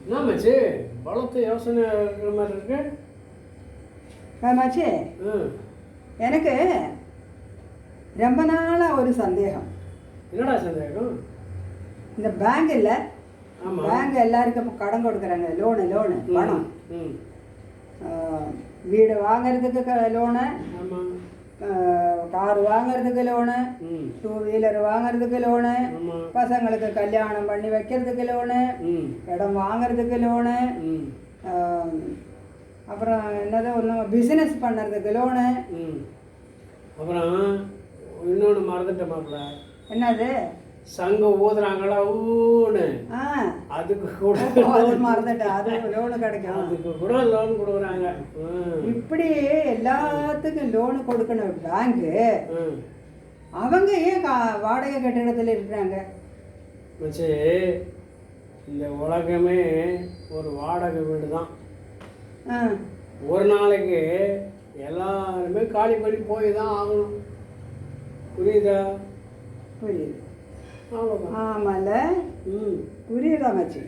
என்ன மச்சி பலத்தை யோசனை இருக்கிற மாதிரி இருக்கு. மச்சி, எனக்கு ரொம்ப நாளாக ஒரு சந்தேகம். என்னடா சந்தேகம்? இந்த பேங்கில் பேங்க் எல்லாருக்கும் கடன் கொடுக்குறாங்க, லோனு பணம். வீடு வாங்கிறதுக்கு லோனு, கார் வாங்கிறதுக்கு லோனு, 2 வீலர் வாங்கிறதுக்கு லோனு, பசங்களுக்கு கல்யாணம் பண்ணி வைக்கிறதுக்கு லோனு, இடம் வாங்கிறதுக்கு லோனு, அப்புறம் என்னது ஒன்று பிஸ்னஸ் பண்ணுறதுக்கு லோனு. அப்புறம் இன்னொன்று மறந்துட்டேன் மாப்பிள்ள. என்னது? சங்கம் ஊதுறாங்களா ஊன்னு, அதுக்கு கூட மறந்துட்டேன். அது லோனு கிடைக்கும், அதுக்கு கூட லோன் கொடுக்குறாங்க. இப்படி எல்லாத்துக்கும் லோனு கொடுக்கணும் பேங்க்கு. அவங்க ஏன் வாடகை கட்டிடத்தில் இருக்கிறாங்க? மச்சி, இந்த உலகமே ஒரு வாடகை வீடு தான். ஒரு நாளைக்கு எல்லாருமே காலி பண்ணி போய் தான் ஆகணும். புரியுதா? புரியுது. அவ்வளோதான். ஆமாம்ல, புரியுதா மச்சி?